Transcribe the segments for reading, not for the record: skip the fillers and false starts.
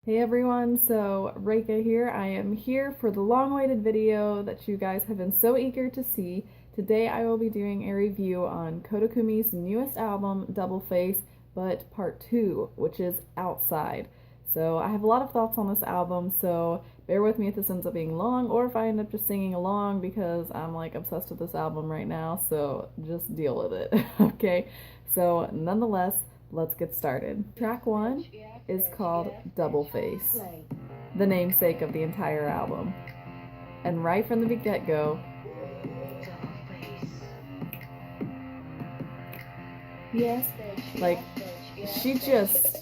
Hey everyone, so Reika here. I am here for the long-awaited video that you guys have been so eager to see. Today I will be doing a review on Koda Kumi's newest album, Double Face, but part 2, which is Outside. So I have a lot of thoughts on this album, so bear with me if this ends up being long or if I end up just singing along because I'm like obsessed with this album right now, so just deal with it, okay? So nonetheless, let's get started. Track 1 is called Double Face, the namesake of the entire album. And right from the get-go, yes, like she just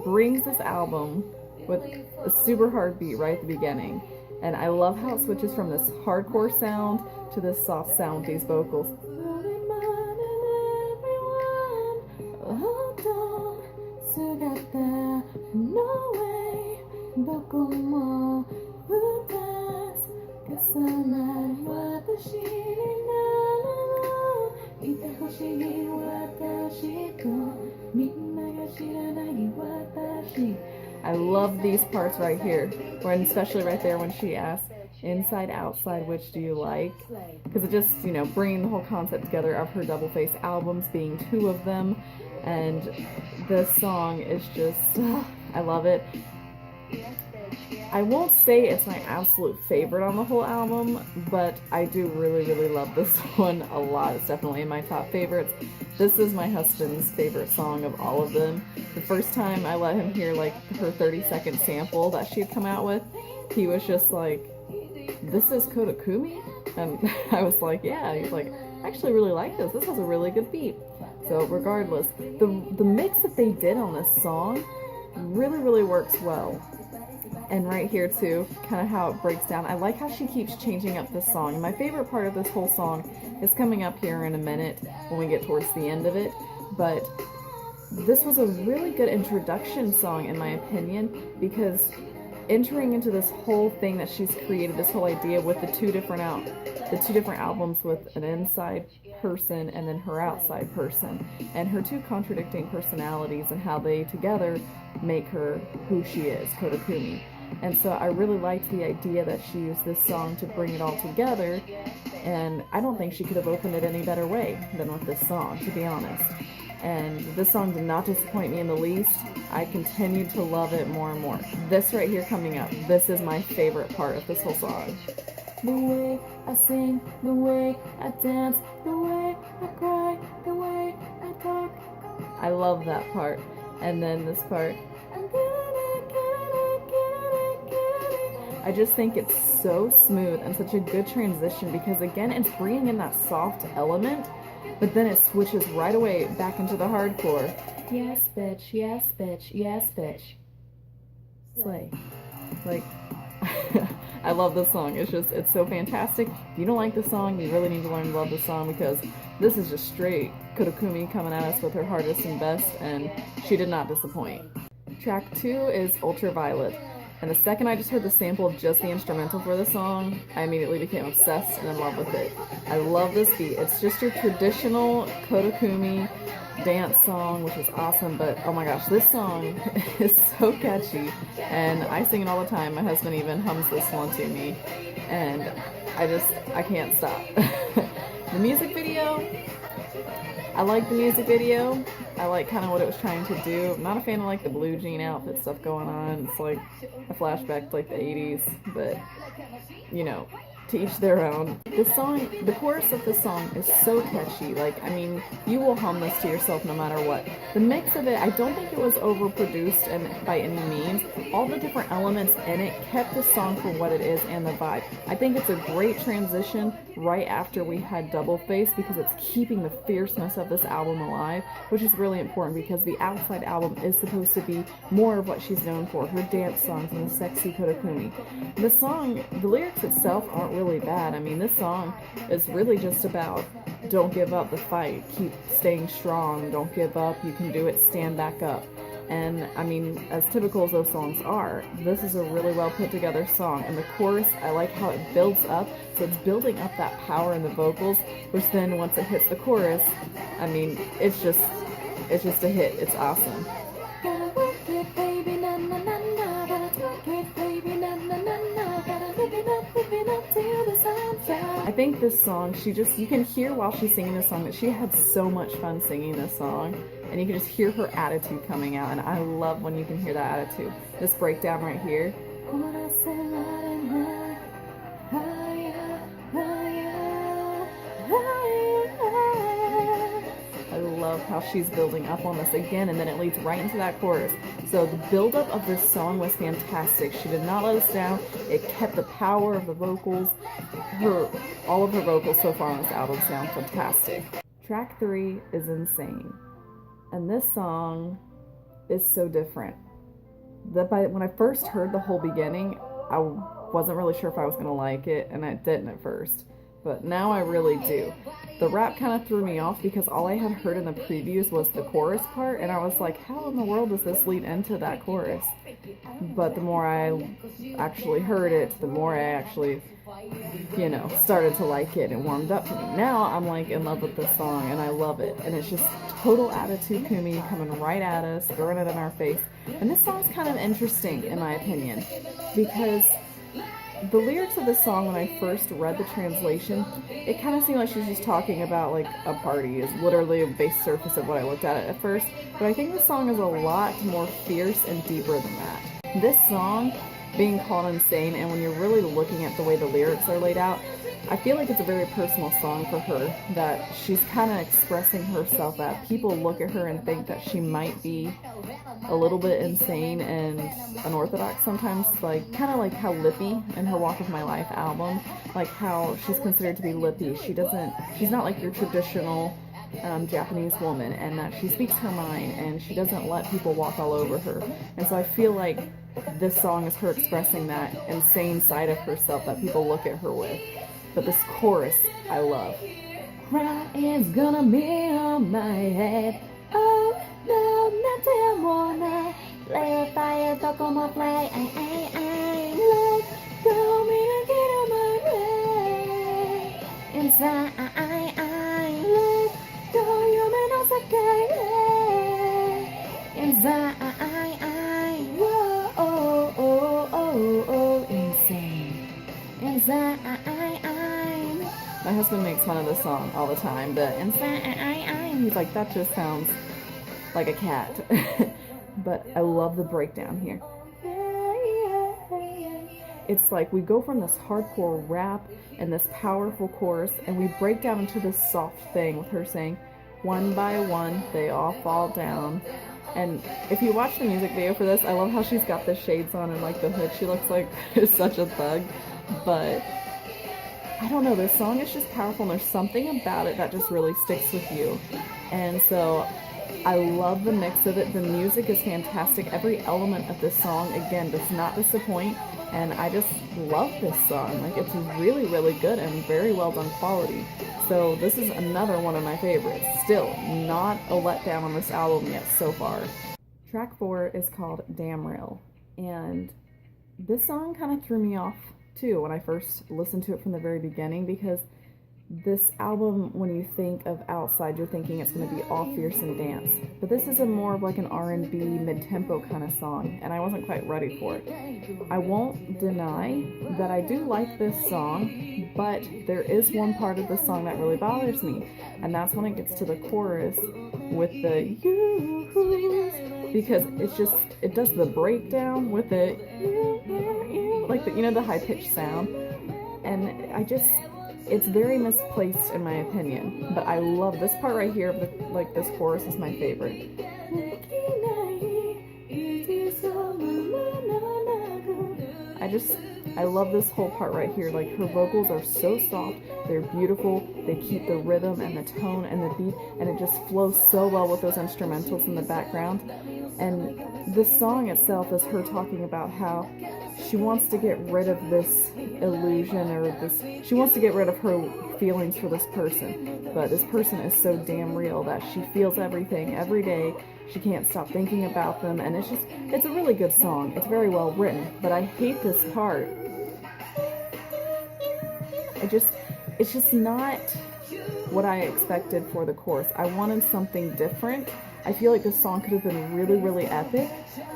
brings this album with a super hard beat right at the beginning. And I love how it switches from this hardcore sound to this soft sound with these vocals. I love these parts right here, when especially right there when she asks, inside, outside, which do you like? Because it just, you know, bringing the whole concept together of her Double Face albums being 2 of them, and this song is just, I love it. I won't say it's my absolute favorite on the whole album, but I do really love this one a lot. It's definitely in my top favorites. This is my husband's favorite song of all of them. The first time I let him hear like her 30-second sample that she had come out with, he was just like, "This is Koda Kumi?" And I was like, yeah. He's like, "I actually really like this. This has a really good beat." So regardless, the mix that they did on this song really works well. And right here too, kind of how it breaks down. I like how she keeps changing up this song. And my favorite part of this whole song is coming up here in a minute when we get towards the end of it. But this was a really good introduction song in my opinion, because entering into this whole thing that she's created, this whole idea with the two different albums with an inside person and then her outside person, and her 2 contradicting personalities and how they together make her who she is, Koda Kumi. And so I really liked the idea that she used this song to bring it all together, and I don't think she could have opened it any better way than with this song, to be honest. And this song did not disappoint me in the least. I continued to love it more and more. This right here coming up, this is my favorite part of this whole song. The way I sing, the way I dance, the way I cry, the way I talk. I love that part. And then this part, I just think it's so smooth and such a good transition, because again, it's bringing in that soft element, but then it switches right away back into the hardcore. Yes, bitch, yes, bitch, yes, bitch. Slay. Like, I love this song. It's so fantastic. If you don't like this song, you really need to learn to love this song, because this is just straight Koda Kumi coming at us with her hardest and best, and she did not disappoint. Track 2 is Ultraviolet. And the second I just heard the sample of just the instrumental for the song, I immediately became obsessed and in love with it. I love this beat. It's just your traditional Koda Kumi dance song, which is awesome, but oh my gosh, this song is so catchy, and I sing it all the time. My husband even hums this one to me, and I can't stop. The music video, I like the music video. I like kind of what it was trying to do. I'm not a fan of like the blue jean outfit stuff going on. It's like a flashback to like the 80s, but you know, to each their own. The song, the chorus of the song is so catchy. Like, I mean, you will hum this to yourself no matter what. The mix of it, I don't think it was overproduced and by any means. All the different elements in it kept the song for what it is and the vibe. I think it's a great transition right after we had Double Face, because it's keeping the fierceness of this album alive, which is really important, because the Outside album is supposed to be more of what she's known for, her dance songs and the sexy Koda Kumi. The song, the lyrics itself aren't really bad. I mean, this song is really just about don't give up the fight, keep staying strong, don't give up, you can do it, stand back up. And I mean, as typical as those songs are, this is a really well put together song. And the chorus, I like how it builds up. So it's building up that power in the vocals, which then once it hits the chorus, I mean, it's just a hit. It's awesome. think this song, you can hear while she's singing this song that she had so much fun singing this song, and you can just hear her attitude coming out, and I love when you can hear that attitude. This breakdown right here. I love how she's building up on this again, and then it leads right into that chorus. So the buildup of this song was fantastic. She did not let us down. It kept the power of the vocals. All of her vocals so far on this album sound fantastic. Track 3 is insane. And this song is so different. When I first heard the whole beginning, I wasn't really sure if I was going to like it, and I didn't at first. But now I really do. The rap kind of threw me off because all I had heard in the previews was the chorus part, and I was like, how in the world does this lead into that chorus? But the more I actually heard it, the more I actually, started to like it and warmed up to me. Now I'm like in love with this song, and I love it. And it's just total attitude Kumi coming right at us, throwing it in our face. And this song's kind of interesting, in my opinion, because the lyrics of this song, when I first read the translation, it kind of seemed like she was just talking about like a party. Is literally a base surface of what I looked at it at first. But I think this song is a lot more fierce and deeper than that. This song being called insane, and when you're really looking at the way the lyrics are laid out, I feel like it's a very personal song for her, that she's kind of expressing herself, that people look at her and think that she might be a little bit insane and unorthodox sometimes, like kind of like how Lippy in her Walk of My Life album, like how she's considered to be lippy. She's not like your traditional Japanese woman, and that she speaks her mind and she doesn't let people walk all over her. And so I feel like this song is her expressing that insane side of herself that people look at her with. But this chorus, I love. Right is gonna be on my head. Oh, no, nothing wanna lay a fire, talk on my play. Let go me and get on my way. Inside, let go, you may not say inside, whoa, oh, insane. Inside, my husband makes fun of this song all the time, but he's like, that just sounds like a cat. But I love the breakdown here. It's like we go from this hardcore rap and this powerful chorus, and we break down into this soft thing with her saying, one by one, they all fall down. And if you watch the music video for this, I love how she's got the shades on and like the hood. She looks like such a thug, but I don't know, this song is just powerful, and there's something about it that just really sticks with you. And so I love the mix of it. The music is fantastic. Every element of this song, again, does not disappoint, and I just love this song. Like, it's really, really good and very well done quality. So this is another one of my favorites. Still not a letdown on this album yet so far. Track 4 is called Damn Real, and this song kind of threw me off too when I first listened to it from the very beginning, because this album, when you think of Outside, you're thinking it's going to be all fierce and dance, but this is a more of like an R&B mid-tempo kind of song, and I wasn't quite ready for it. I won't deny that I do like this song, but there is one part of the song that really bothers me, and that's when it gets to the chorus with the you, because it does the breakdown with the like the high-pitched sound, and it's very misplaced in my opinion. But I love this part right here of this chorus is my favorite. I love this whole part right here. Like, her vocals are so soft, they're beautiful, they keep the rhythm and the tone and the beat, and it just flows so well with those instrumentals in the background. And this song itself is her talking about how she wants to get rid of this illusion, she wants to get rid of her feelings for this person, but this person is so damn real that she feels everything every day. She can't stop thinking about them, and it's a really good song. It's very well written, but I hate this part. It's just not what I expected for the chorus. I wanted something different. I feel like this song could have been really, really epic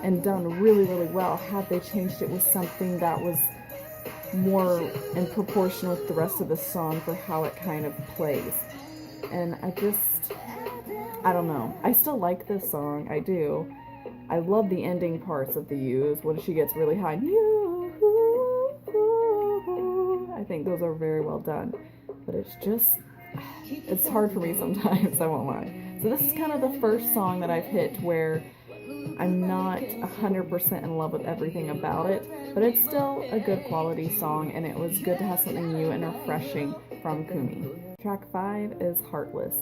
and done really, really well had they changed it with something that was more in proportion with the rest of the song for how it kind of plays. And I don't know. I still like this song. I do. I love the ending parts of the U's when she gets really high. I think those are very well done. But it's hard for me sometimes, I won't lie. So this is kind of the first song that I've hit where I'm not 100% in love with everything about it, but it's still a good quality song, and it was good to have something new and refreshing from Kumi. Track 5 is Heartless,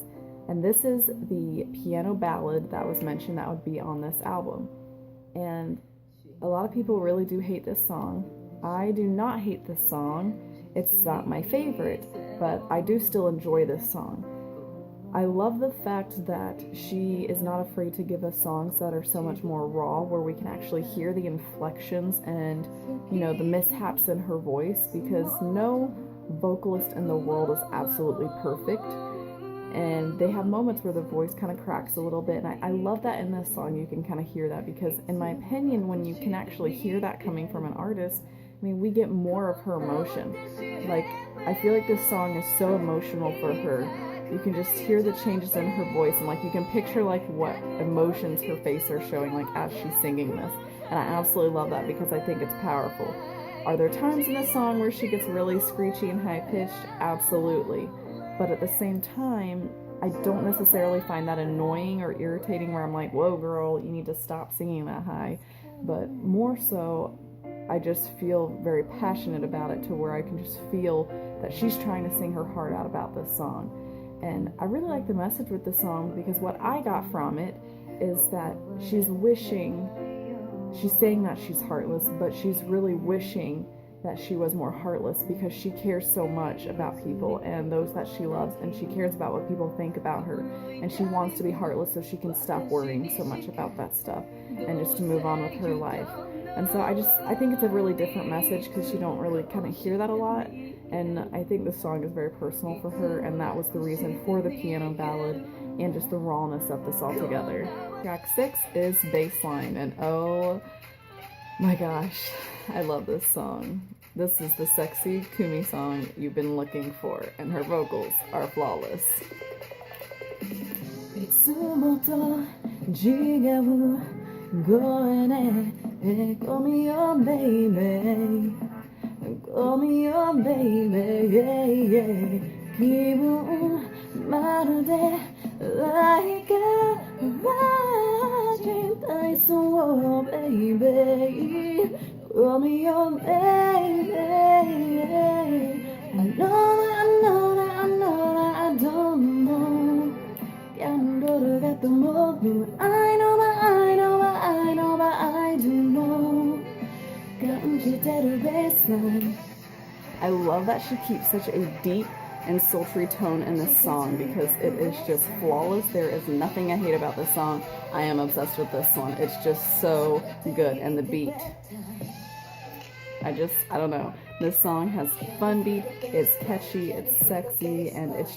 and this is the piano ballad that was mentioned that would be on this album. And a lot of people really do hate this song. I do not hate this song. It's not my favorite, but I do still enjoy this song. I love the fact that she is not afraid to give us songs that are so much more raw, where we can actually hear the inflections and, the mishaps in her voice, because no vocalist in the world is absolutely perfect. And they have moments where the voice kind of cracks a little bit, and I love that in this song you can kind of hear that, because in my opinion, when you can actually hear that coming from an artist, we get more of her emotion. Like, I feel like this song is so emotional for her. You can just hear the changes in her voice, and you can picture what emotions her face are showing as she's singing this. And I absolutely love that, because I think it's powerful. Are there times in this song where she gets really screechy and high-pitched? Absolutely. But at the same time, I don't necessarily find that annoying or irritating where I'm like, whoa girl, you need to stop singing that high. But more so, I just feel very passionate about it, to where I can just feel that she's trying to sing her heart out about this song. And I really like the message with the song, because what I got from it is that she's saying that she's heartless, but she's really wishing that she was more heartless, because she cares so much about people and those that she loves, and she cares about what people think about her, and she wants to be heartless so she can stop worrying so much about that stuff and just to move on with her life. And so I think it's a really different message, because you don't really kind of hear that a lot. And I think this song is very personal for her, and that was the reason for the piano ballad and just the rawness of this altogether. Track 6 is Bassline, and oh my gosh, I love this song. This is the sexy Kumi song you've been looking for, and her vocals are flawless. Call me your baby. Call me your baby. 기분 마르대 like a virgin. I saw baby. Call me your baby. I know that I don't know. Can't go to get the moment. I know, but I do know. Can't you tell the baseline? I love that she keeps such a deep and sultry tone in this song, because it is just flawless. There is nothing I hate about this song. I am obsessed with this one. It's just so good, and the beat. I don't know. This song has fun beat, it's catchy, it's sexy, and it's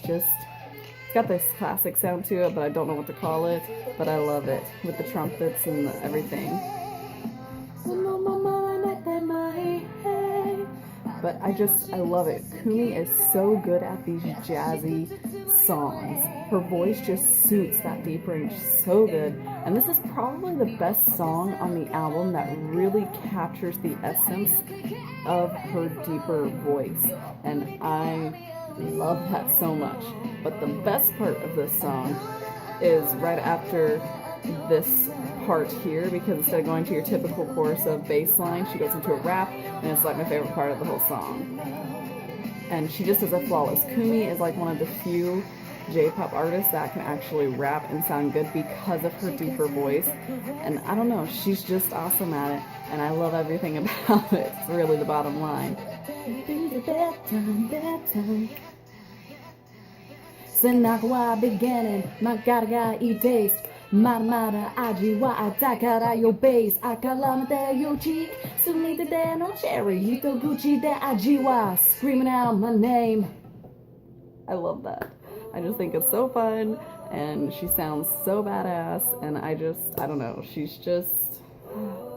got this classic sound to it, but I don't know what to call it, but I love it, with the trumpets and everything. But I love it. Kumi is so good at these jazzy songs. Her voice just suits that deep range so good. And this is probably the best song on the album that really captures the essence of her deeper voice. And I love that so much. But the best part of this song is right after this part here, because instead of going to your typical chorus of bass line, she goes into a rap, and it's my favorite part of the whole song. And she just does it flawless. Kumi is one of the few J-pop artists that can actually rap and sound good because of her deeper voice. And I don't know, she's just awesome at it, and I love everything about it. It's really the bottom line. Senagwa beginning, magaraga days. Marmara ajiwa atakara your base. Akalamate your cheek. Sunita de no cherry. Hito Gucci de ajiwa. Screaming out my name. I love that. I just think it's so fun, and she sounds so badass, and I don't know,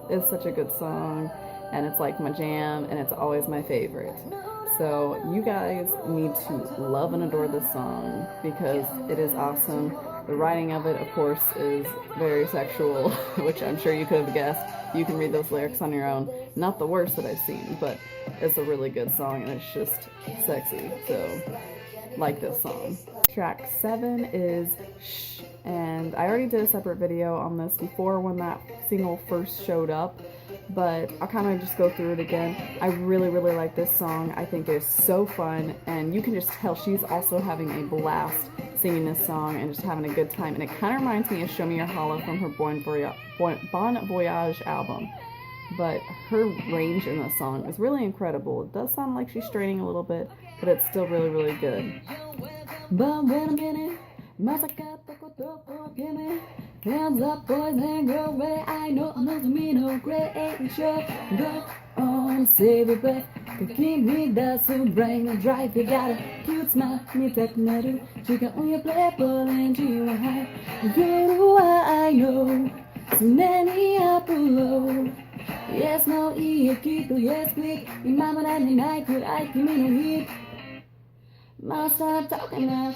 it's such a good song. and it's like my jam, and it's always my favorite. So you guys need to love and adore this song because it is awesome. The writing of it, of course, is very sexual, which I'm sure you could have guessed. You can read those lyrics on your own. Not the worst that I've seen, but it's a really good song and it's just sexy. So, like this song. Track 7 is Shh, and I already did a separate video on this before when that single first showed up, but I'll kind of just go through it again. I really like this song. I think it's so fun, and you can just tell she's also having a blast singing this song and just having a good time, and it kind of reminds me of Show Me Your Hollow from her Bon Voyage album. But her range in this song is really incredible. It does sound like she's straining a little bit, but it's still really good. But wait a minute, hands up, boys and girls, where I know I'm not me no great show. Go on, save your breath, to keep me that so brain and drive. You got a cute smile, me that matter. Chicken on your plate, and you are high. You know I know, so many apple. Yes, no, yes, quick. In my mind, and I could, I can no heat. Must stop talking now.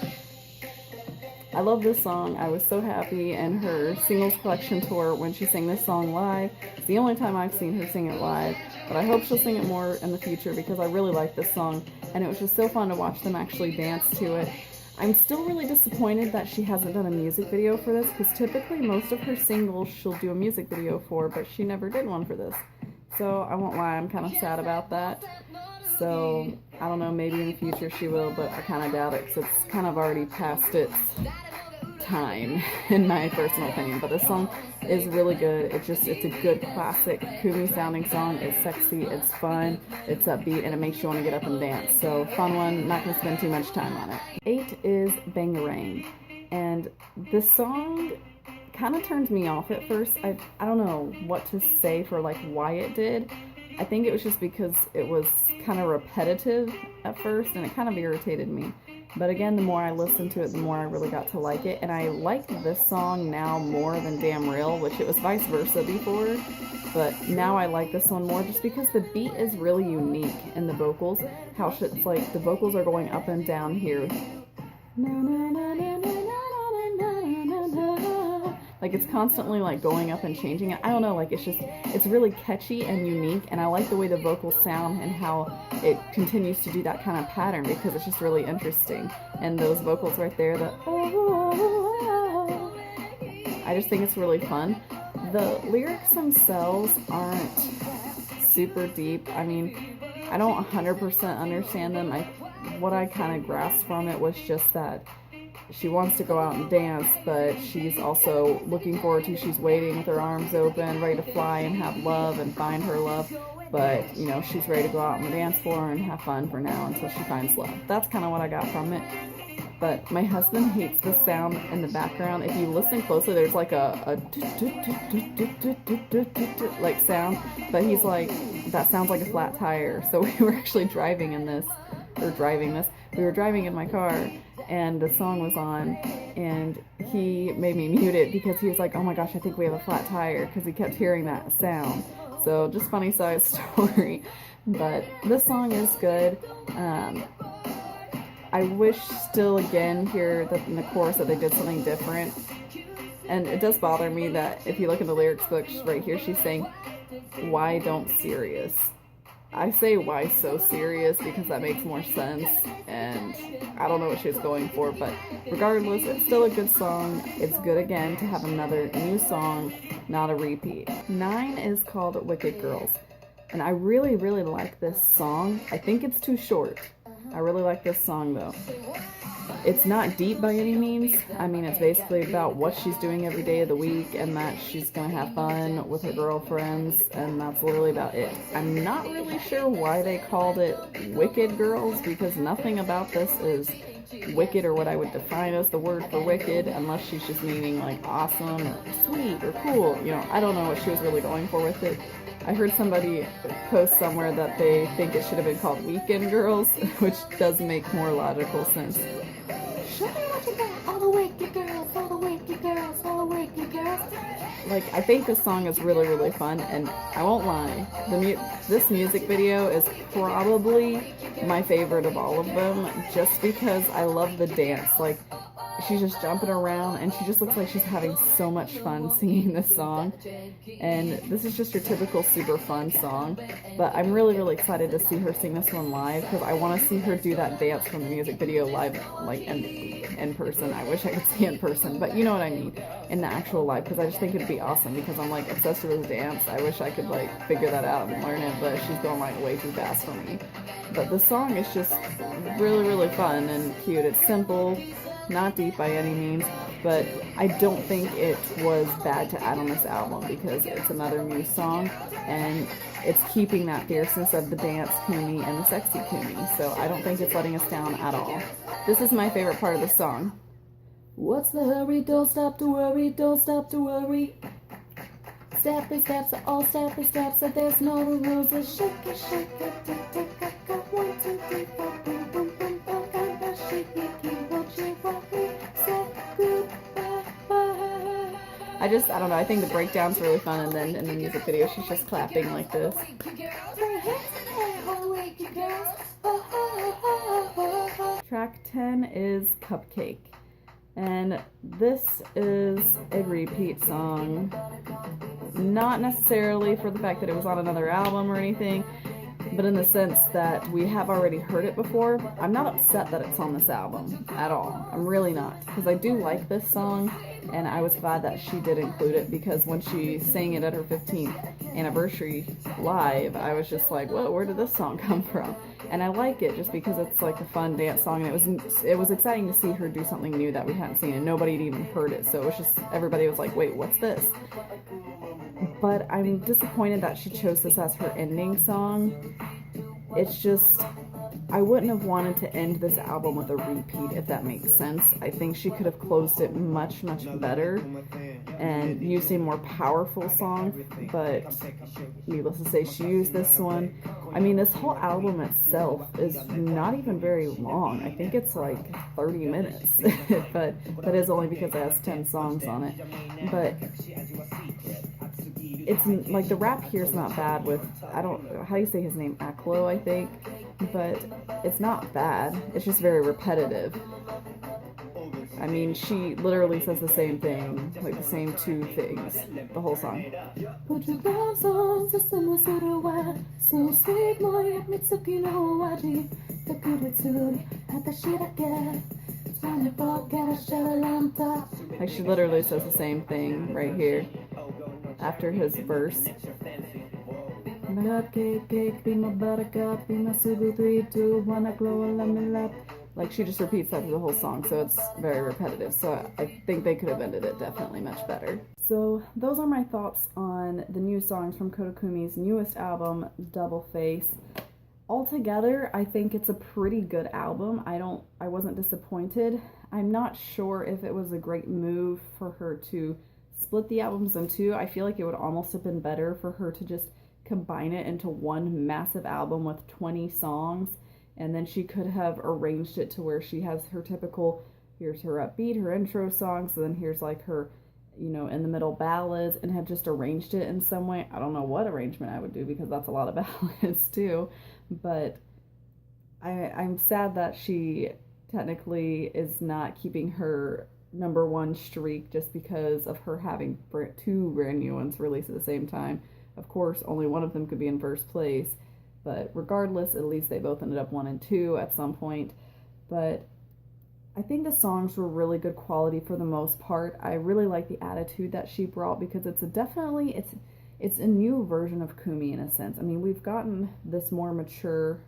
I love this song. I was so happy in her singles collection tour when she sang this song live. It's the only time I've seen her sing it live, but I hope she'll sing it more in the future because I really like this song, and it was just so fun to watch them actually dance to it. I'm still really disappointed that she hasn't done a music video for this because typically most of her singles she'll do a music video for, but she never did one for this. So I won't lie, I'm kind of sad about that. So I don't know, maybe in the future she will, but I kind of doubt it because it's kind of already past its time in my personal opinion. But this song is really good. It's a good classic Kumi sounding song. It's sexy, it's fun, it's upbeat, and it makes you want to get up and dance. So fun one, not going to spend too much time on it. 8 is Bangerang, and this song kind of turned me off at first. I don't know what to say for like why it did. I think it was just because it was kind of repetitive at first and it kind of irritated me. But again, the more I listened to it, the more I really got to like it. And I like this song now more than Damn Real, which it was vice versa before. But now I like this one more just because the beat is really unique in the vocals. How it's like the vocals are going up and down here. Like it's constantly like going up and changing it. I don't know, like it's really catchy and unique, and I like the way the vocals sound and how it continues to do that kind of pattern because it's just really interesting. And those vocals right there, I just think it's really fun. The lyrics themselves aren't super deep. I mean, I don't 100% understand them. What I kind of grasped from it was just that she wants to go out and dance, but she's also looking forward to, she's waiting with her arms open, ready to fly and have love and find her love. But, you know, she's ready to go out on the dance floor and have fun for now until she finds love. That's kind of what I got from it. But my husband hates the sound in the background. If you listen closely, there's like a like sound, but he's like, that sounds like a flat tire. So we were actually driving in this, we were driving in my car, and the song was on, and he made me mute it because he was like, oh my gosh, I think we have a flat tire, because he kept hearing that sound. So just funny side story. But this song is good. I wish still again here that in the chorus that they did something different. And it does bother me that if you look in the lyrics book right here, she's saying, why don't serious? I say why so serious because that makes more sense, and I don't know what she was going for, but regardless, it's still a good song. It's good again to have another new song, not a repeat. 9 is called Wicked Girls, and I really like this song. I think it's too short. I really like this song though. It's not deep by any means. I mean, it's basically about what she's doing every day of the week and that she's gonna have fun with her girlfriends, and that's literally about it. I'm not really sure why they called it Wicked Girls, because nothing about this is wicked or what I would define as the word for wicked, unless she's just meaning like awesome or sweet or cool. You know, I don't know what she was really going for with it. I heard somebody post somewhere that they think it should have been called Weekend Girls, which does make more logical sense. Show me what you got, all the wicked girls, all the wicked girls, all the wicked girls. like, I think this song is really, really fun, and I won't lie, this music video is probably my favorite of all of them, just because I love the dance. Like, she's just jumping around, and she just looks like she's having so much fun singing this song. And this is just your typical super fun song, but I'm really, really excited to see her sing this one live, because I want to see her do that dance from the music video live, like in person. I wish I could see in person, but you know what I mean, in the actual live, because I just think it'd be awesome, because I'm like obsessed with this dance. I wish I could like figure that out and learn it, but she's going like way too fast for me. But the song is just really, really fun and cute. It's simple, not deep by any means, but I don't think it was bad to add on this album, because it's another new song, and it's keeping that fierceness of the dance Kumi and the sexy Kumi, so I don't think it's letting us down at all. This is my favorite part of the song. What's the hurry? Don't stop to worry, don't stop to worry. Step by steps, all step by steps, so there's no rules. Just shake it, tick, tick, 1, 2, 3, 4, boom, boom, boom, boom, shake it, keep watching what we say goodbye. I don't know, I think the breakdown's really fun, and then in the music video she's just clapping like this. Track 10 is Cupcake, and this is a repeat song. Not necessarily for the fact that it was on another album or anything, but in the sense that we have already heard it before. I'm not upset that it's on this album at all. I'm really not, because I do like this song, and I was glad that she did include it, because when she sang it at her 15th anniversary live, I was just like, whoa, where did this song come from? And I like it just because it's like a fun dance song, and it was exciting to see her do something new that we hadn't seen, and nobody had even heard it, so it was just, everybody was like, wait, what's this? But I'm disappointed that she chose this as her ending song. It's just, I wouldn't have wanted to end this album with a repeat, if that makes sense. I think she could have closed it much, much better and used a more powerful song, but needless to say, she used this one. I mean, this whole album itself is not even very long. I think it's like 30 minutes, but that is only because it has 10 songs on it. But it's like the rap here is not bad with, I don't, how do you say his name? Aklo, I think. But it's not bad. It's just very repetitive. I mean, she literally says the same thing, like the same two things, the whole song. Put your gloves on, system so sweet, moje Mitsuki no waji, takuritsu, hatashirake, like, she literally says the same thing right here after his verse. Cake, be my buttercup, be my Subaru 3, 2, 1, I glow and let me lap. Like, she just repeats that through the whole song, so it's very repetitive. So I think they could have ended it definitely much better. So those are my thoughts on the new songs from Koda Kumi's newest album, Double Face. Altogether, I think it's a pretty good album. I wasn't disappointed. I'm not sure if it was a great move for her to split the albums in two. I feel like it would almost have been better for her to just combine it into one massive album with 20 songs, and then she could have arranged it to where she has her typical, here's her upbeat, her intro song, so then here's like her, you know, in the middle ballads, and have just arranged it in some way. I don't know what arrangement I would do, because that's a lot of ballads too, but I'm sad that she technically is not keeping her #1 streak just because of her having two brand new ones released at the same time. Of course, only one of them could be in first place, but regardless, at least they both ended up 1 and 2 at some point. But I think the songs were really good quality for the most part. I really like the attitude that she brought, because it's a new version of Kumi in a sense. I mean, we've gotten this more mature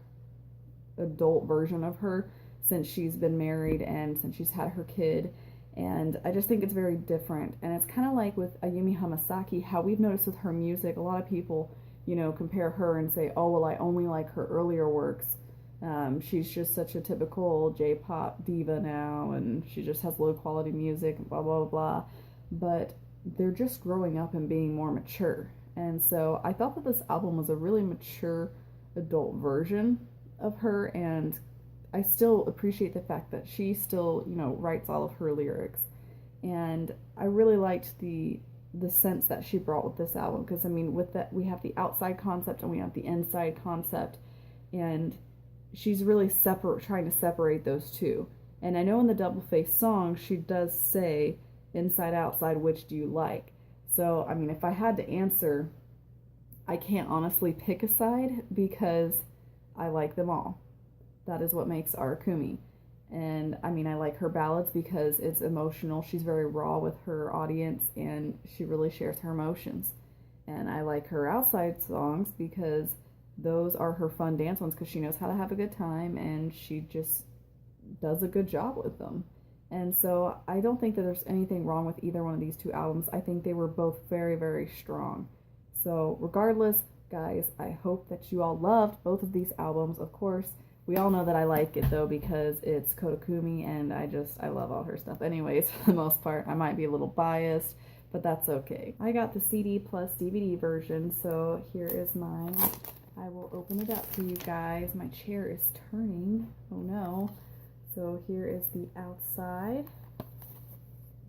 adult version of her since she's been married and since she's had her kid. And I just think it's very different. And it's kind of like with Ayumi Hamasaki, how we've noticed with her music, a lot of people, you know, compare her and say, oh, well, I only like her earlier works. She's just such a typical J-pop diva now, and she just has low quality music, blah, blah, blah. But they're just growing up and being more mature. And so I thought that this album was a really mature adult version of her, and I still appreciate the fact that she still, you know, writes all of her lyrics. And I really liked the the sense that she brought with this album, because I mean, with that, we have the outside concept and we have the inside concept, and she's really trying to separate those two. And I know in the Double Face song she does say inside outside, which do you like? So I mean, if I had to answer, I can't honestly pick a side because I like them all. That is what makes Kumi. And I mean, I like her ballads because it's emotional. She's very raw with her audience and she really shares her emotions. And I like her outside songs because those are her fun dance ones, because she knows how to have a good time and she just does a good job with them. And so I don't think that there's anything wrong with either one of these two albums. I think they were both very, very strong. So regardless, guys, I hope that you all loved both of these albums. Of course, we all know that I like it though because it's Koda Kumi and I love all her stuff anyways. For the most part, I might be a little biased, but that's okay. I got the CD plus DVD version, so here is mine. I will open it up for you guys. My chair is turning. Oh no. So here is the outside.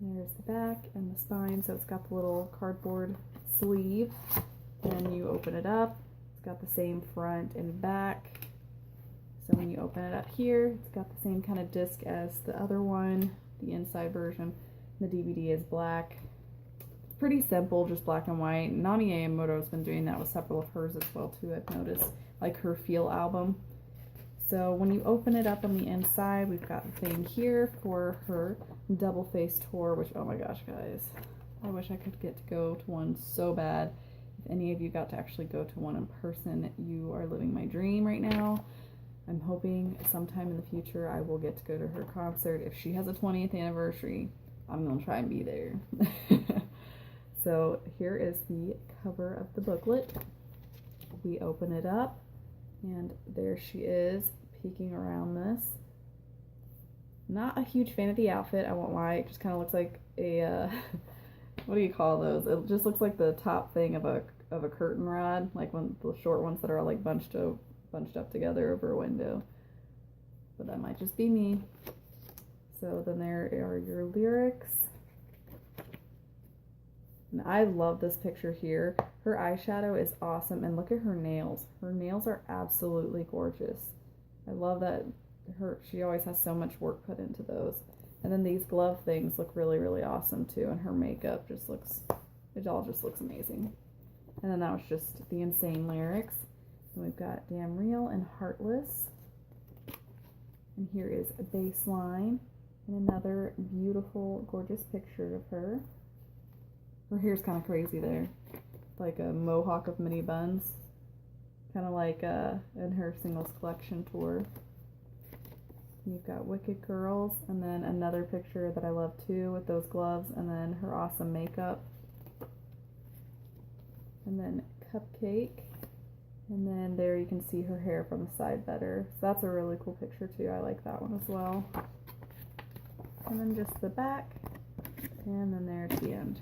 There's the back and the spine. So it's got the little cardboard sleeve. Then you open it up. It's got the same front and back. So when you open it up here, it's got the same kind of disc as the other one, the inside version. The DVD is black. It's pretty simple, just black and white. Nani Yamamoto has been doing that with several of hers as well too, I've noticed, like her Feel album. So when you open it up on the inside, we've got the thing here for her Double Face tour, which, oh my gosh, guys, I wish I could get to go to one so bad. If any of you got to actually go to one in person, you are living my dream right now. I'm hoping sometime in the future I will get to go to her concert. If she has a 20th anniversary, I'm going to try and be there. So here is the cover of the booklet. We open it up, and there she is, peeking around this. Not a huge fan of the outfit, I won't lie. It just kind of looks like a, what do you call those? It just looks like the top thing of a curtain rod, like one the short ones that are all like bunched up together over a window. But that might just be me. So then there are your lyrics. And I love this picture here. Her eyeshadow is awesome, and look at her nails. Her nails are absolutely gorgeous. I love that she always has so much work put into those. And then these glove things look really, really awesome too, and her makeup just looks, it all just looks amazing. And then that was just the insane lyrics. And we've got Damn Real and Heartless. And here is Bassline, and another beautiful, gorgeous picture of her. Her hair's kind of crazy there, like a mohawk of mini buns, kind of like in her singles collection tour. You've got Wicked Girls, and then another picture that I love too with those gloves, and then her awesome makeup. And then Cupcake, and then there you can see her hair from the side better. So that's a really cool picture too. I like that one as well. And then just the back, and then there at the end.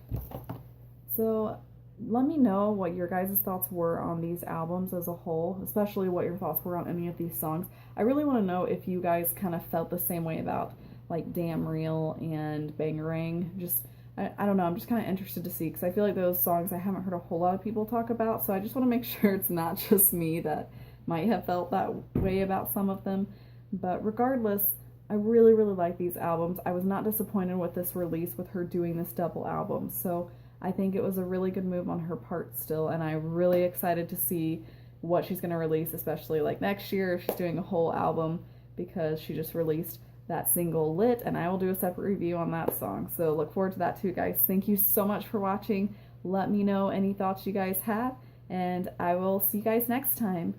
So let me know what your guys' thoughts were on these albums as a whole, especially what your thoughts were on any of these songs. I really want to know if you guys kind of felt the same way about like Damn Real and Bangerang. Just, I don't know, I'm just kind of interested to see, because I feel like those songs I haven't heard a whole lot of people talk about, so I just want to make sure it's not just me that might have felt that way about some of them. But regardless, I really, really like these albums. I was not disappointed with this release, with her doing this double album. So I think it was a really good move on her part still, and I'm really excited to see what she's going to release, especially like next year if she's doing a whole album, because she just released that single Lit, and I will do a separate review on that song. So look forward to that too, guys. Thank you so much for watching. Let me know any thoughts you guys have, and I will see you guys next time.